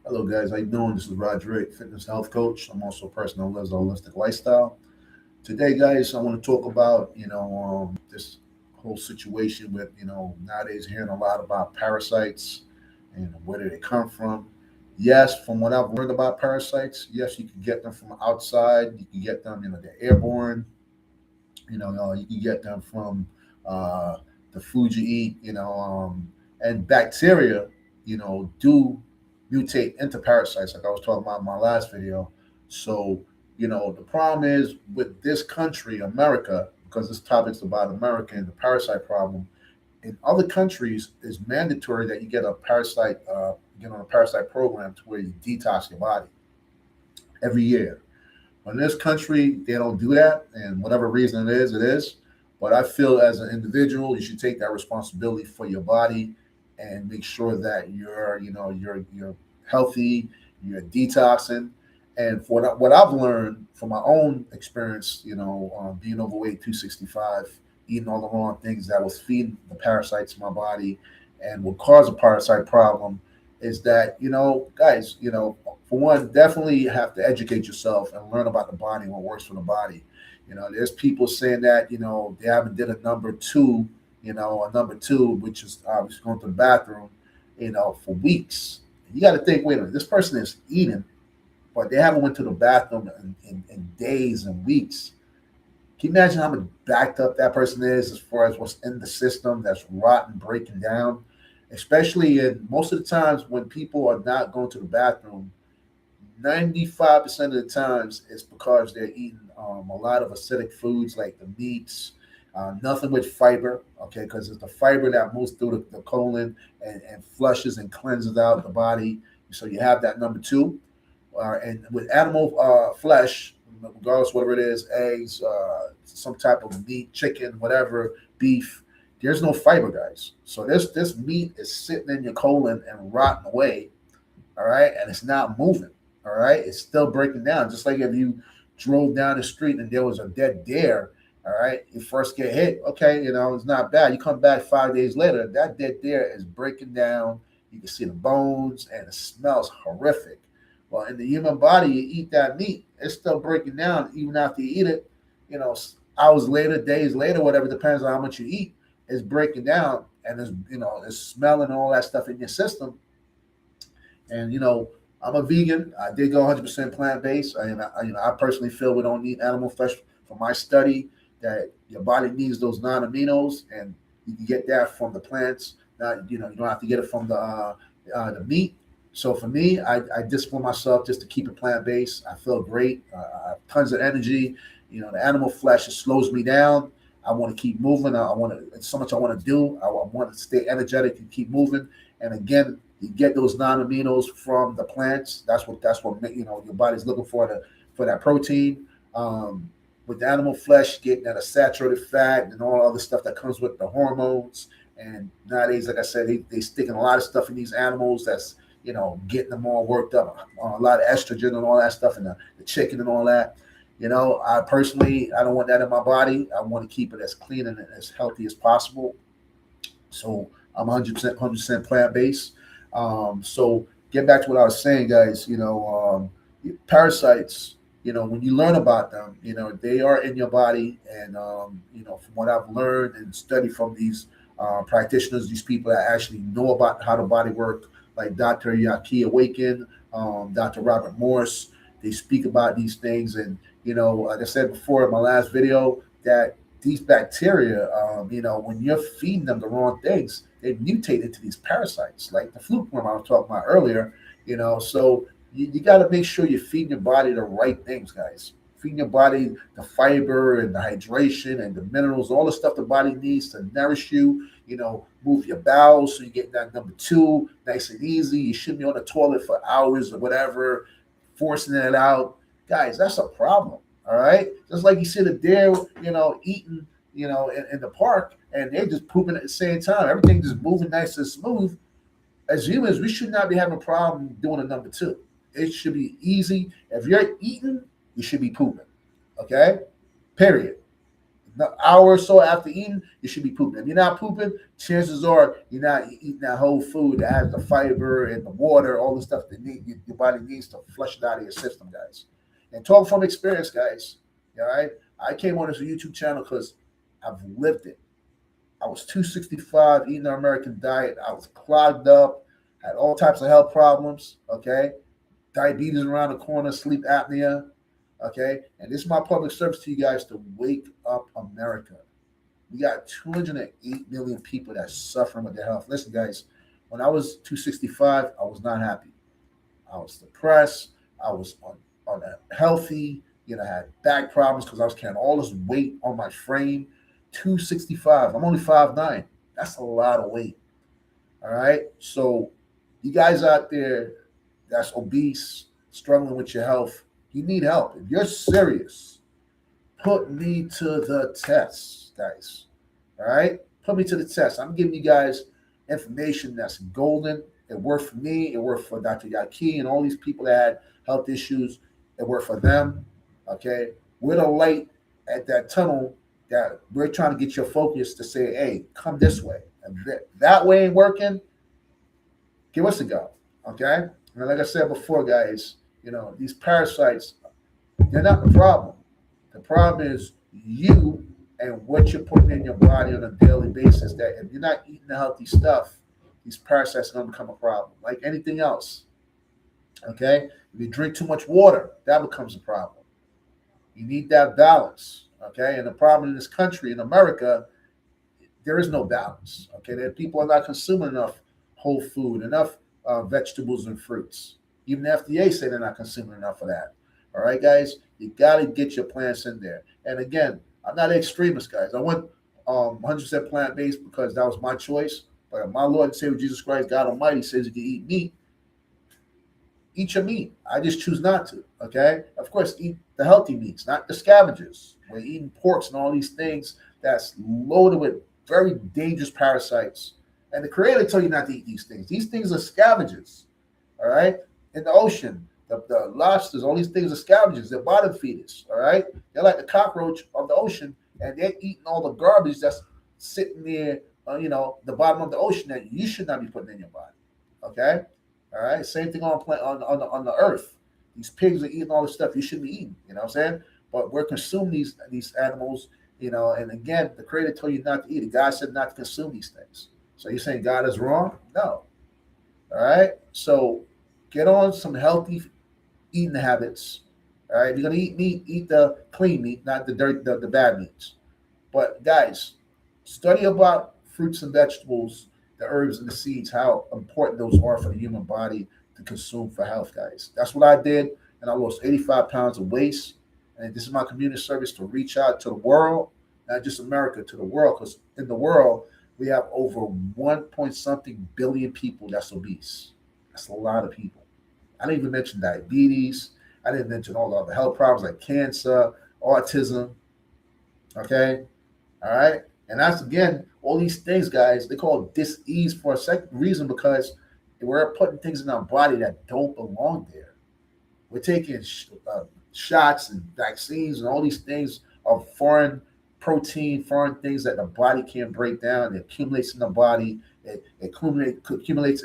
Hello, guys. How you doing? This is Roderick, fitness health coach. I'm also a person that lives a holistic lifestyle. Today, guys, I want to talk about this whole situation with nowadays hearing a lot about parasites and where do they come from. Yes, from what I've learned about parasites, yes, you can get them from outside. You can get them, they're airborne. You can get them from uh, the food you eat, and bacteria, do mutate into parasites, like I was talking about in my last video. So, the problem is with this country, America, because this topic's about America and the parasite problem. In other countries, it's mandatory that you get a parasite, get on a parasite program to where you detox your body every year. But in this country, they don't do that, and whatever reason it is, it is. But I feel as an individual, you should take that responsibility for your body and make sure that you're healthy, you're detoxing. And for what I've learned from my own experience, being overweight, 265, eating all the wrong things that was feeding the parasites in my body and will cause a parasite problem, is that guys, for one, definitely have to educate yourself and learn about the body and what works for the body. There's people saying that they haven't did a number two, which is obviously going to the bathroom, for weeks. You got to think, wait a minute, this person is eating, but they haven't went to the bathroom in days and weeks. Can you imagine how much backed up that person is as far as what's in the system that's rotten, breaking down? Especially in most of the times when people are not going to the bathroom, 95% of the times it's because they're eating a lot of acidic foods like the meats, nothing with fiber, okay, because it's the fiber that moves through the colon and flushes and cleanses out the body. So you have that number two. And with animal flesh, regardless whatever it is, eggs, some type of meat, chicken, whatever, beef, there's no fiber, guys. So this meat is sitting in your colon and rotting away, all right, and it's not moving, all right. It's still breaking down, just like if you drove down the street and there was a dead deer, all right. You first get hit, okay, it's not bad. You come back 5 days later, that dead deer is breaking down. You can see the bones, and it smells horrific. Well, in the human body, you eat that meat, it's still breaking down even after you eat it. You know, hours later, days later, whatever, depends on how much you eat. It's breaking down, and it's smelling and all that stuff in your system. And I'm a vegan. I did go 100% plant based. I personally feel we don't need animal flesh. From my study, that your body needs those non-aminos, and you can get that from the plants. Not you don't have to get it from the meat. So for me, I discipline myself just to keep it plant based. I feel great. I have tons of energy. The animal flesh, it slows me down. I want to keep moving. I want to. It's so much I want to do. I want to stay energetic and keep moving. And again, you get those non-aminos from the plants. That's what your body's looking for that protein. With the animal flesh, getting that saturated fat and all other stuff that comes with the hormones. And nowadays, like I said, they sticking a lot of stuff in these animals that's getting them all worked up. A lot of estrogen and all that stuff, and the chicken and all that. I personally, I don't want that in my body. I want to keep it as clean and as healthy as possible. So I'm 100% plant based. So get back to what I was saying, guys. Parasites. When you learn about them, they are in your body, and from what I've learned and studied from these practitioners, these people that actually know about how the body works, like Dr. Yaki Awaken, Dr. Robert Morse. They speak about these things, and like I said before in my last video, that these bacteria, when you're feeding them the wrong things, they mutate into these parasites, like the fluke worm I was talking about earlier. So you got to make sure you're feeding your body the right things, guys. Feeding your body the fiber and the hydration and the minerals, all the stuff the body needs to nourish you. Move your bowels so you get that number two nice and easy. You shouldn't be on the toilet for hours or whatever, forcing it out. Guys, that's a problem. All right. Just like you see the deer, eating, in the park, and they're just pooping at the same time. Everything just moving nice and smooth. As humans, we should not be having a problem doing a number two. It should be easy. If you're eating, you should be pooping. Okay? Period. An hour or so after eating, you should be pooping. If you're not pooping, chances are you're not eating that whole food that has the fiber and the water, all the stuff that your body needs to flush it out of your system, guys. And talk from experience, guys. All right. I came on this YouTube channel because I've lived it. I was 265, eating the American diet. I was clogged up, had all types of health problems. Okay. Diabetes around the corner, sleep apnea. Okay. And this is my public service to you guys to wake up America. We got 208 million people that's suffering with their health. Listen, guys, when I was 265, I was not happy. I was depressed. I was unhealthy. I had back problems because I was carrying all this weight on my frame. 265. I'm only 5'9". That's a lot of weight. All right. So, you guys out there that's obese, struggling with your health, you need help. If you're serious, put me to the test, guys. All right? Put me to the test. I'm giving you guys information that's golden. It worked for me. It worked for Dr. Yaki and all these people that had health issues. It worked for them. Okay? We're the light at that tunnel that we're trying to get your focus to say, hey, come this way. And that way ain't working, give us a go. Okay? And like I said before, guys, these parasites, they're not the problem. The problem is you and what you're putting in your body on a daily basis. That if you're not eating the healthy stuff, these parasites are going to become a problem, like anything else. Okay? If you drink too much water, that becomes a problem. You need that balance. Okay? And the problem in this country, in America, there is no balance. Okay? That people are not consuming enough whole food, enough vegetables and fruits. Even the FDA say they're not consuming enough of that. All right, guys, you got to get your plants in there. And again, I'm not an extremist, guys. I went 100% plant based because that was my choice. But my Lord and Savior Jesus Christ, God Almighty, says you can eat meat. Eat your meat. I just choose not to. Okay, of course, eat the healthy meats, not the scavengers. We're eating porks and all these things that's loaded with very dangerous parasites. And the Creator told you not to eat these things. These things are scavengers. All right, in the ocean. The lobsters, all these things are scavengers. They're bottom feeders, all right? They're like the cockroach of the ocean, and they're eating all the garbage that's sitting there, the bottom of the ocean that you should not be putting in your body, okay? All right? Same thing on the earth. These pigs are eating all the stuff you shouldn't be eating, you know what I'm saying? But we're consuming these animals, and again, the Creator told you not to eat it. God said not to consume these things. So you're saying God is wrong? No. All right? So get on some healthy eating habits. All right, if you're gonna eat meat, eat the clean meat, not the the bad meats. But guys, study about fruits and vegetables, the herbs and the seeds, how important those are for the human body to consume for health, guys. That's what I did, and I lost 85 pounds of waste. And this is my community service to reach out to the world, not just America, to the world, because in the world we have over 1 point something billion people that's obese. That's a lot of people. I didn't even mention diabetes. I didn't mention all the other health problems like cancer, autism. Okay. All right. And that's, again, all these things, guys, they call it dis-ease for a second reason, because we're putting things in our body that don't belong there. We're taking shots and vaccines and all these things of foreign protein, foreign things that the body can't break down. It accumulates in the body. It accumulates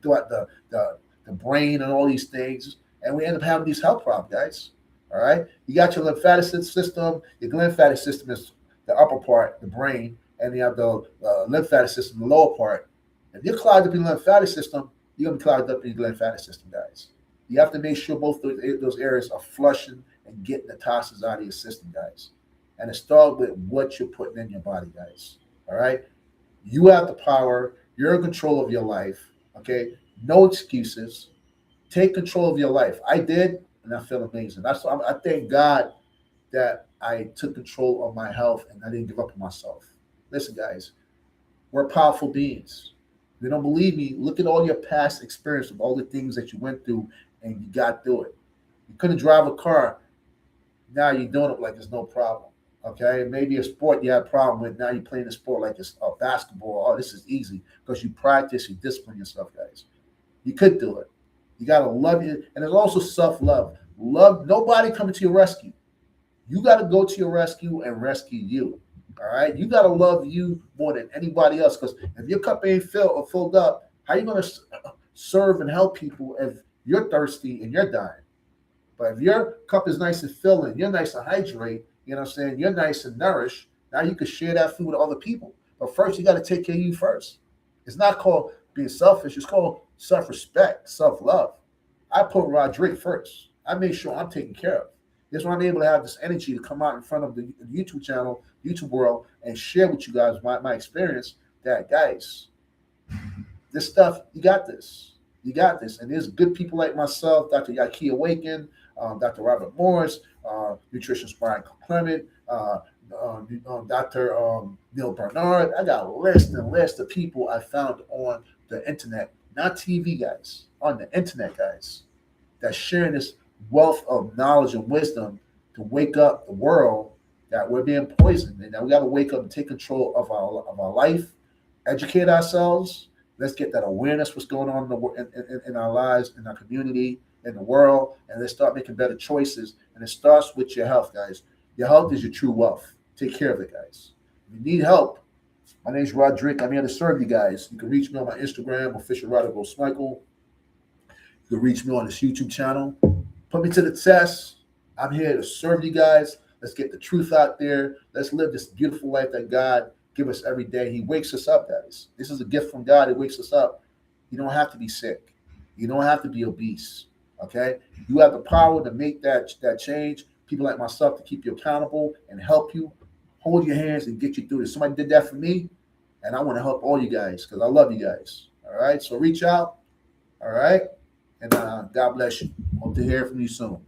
throughout the brain and all these things. And we end up having these health problems, guys. All right. You got your lymphatic system. Your lymphatic system is the upper part, the brain, and you have the lymphatic system, the lower part. If you're clogged up in the lymphatic system, you're going to be clogged up in the lymphatic system, guys. You have to make sure both those areas are flushing and getting the toxins out of your system, guys. And it starts with what you're putting in your body, guys. All right. You have the power. You're in control of your life. Okay. No excuses. Take control of your life. I did, and I feel amazing. I thank God that I took control of my health and I didn't give up on myself. Listen, guys, we're powerful beings. If you don't believe me, look at all your past experience of all the things that you went through and you got through it. You couldn't drive a car. Now you're doing it like it's no problem. Okay, maybe a sport you had a problem with. Now you're playing a sport like it's basketball. Oh, this is easy because you practice, you discipline yourself, guys. You could do it. You gotta love it, and there's also self-love. Love nobody coming to your rescue. You got to go to your rescue and rescue you. All right. You got to love you more than anybody else. Because if your cup ain't filled or filled up, how you going to serve and help people if you're thirsty and you're dying? But if your cup is nice and filling, you're nice and hydrate, you know what I'm saying? You're nice and nourished. Now you can share that food with other people. But first, you got to take care of you first. It's not called being selfish. It's called self-respect, self-love. I put Roderick first. I make sure I'm taken care of. That's why I'm able to have this energy to come out in front of the YouTube channel, YouTube world, and share with you guys my experience that, guys, this stuff, you got this. You got this. And there's good people like myself, Dr. Yaki Awaken, Dr. Robert Morris, nutritionist Brian Clement, Dr. Neil Bernard. I got a list and list of people I found on the internet, not TV, guys, on the internet, guys, that's sharing this wealth of knowledge and wisdom to wake up the world that we're being poisoned. And now we got to wake up and take control of our life, educate ourselves. Let's get that awareness what's going on in our lives, in our community, in the world, and let's start making better choices. And it starts with your health, guys. Your health is your true wealth. Take care of it, guys. If you need help, my name is Roderick. I'm here to serve you guys. You can reach me on my Instagram, official Roderick Michael. You can reach me on this YouTube channel. Put me to the test. I'm here to serve you guys. Let's get the truth out there. Let's live this beautiful life that God give us every day. He wakes us up, guys. This is a gift from God. It wakes us up. You don't have to be sick. You don't have to be obese. Okay? You have the power to make that change. People like myself to keep you accountable and help you, hold your hands and get you through this. Somebody did that for me, and I want to help all you guys because I love you guys. All right? So reach out. All right? And God bless you. Hope to hear from you soon.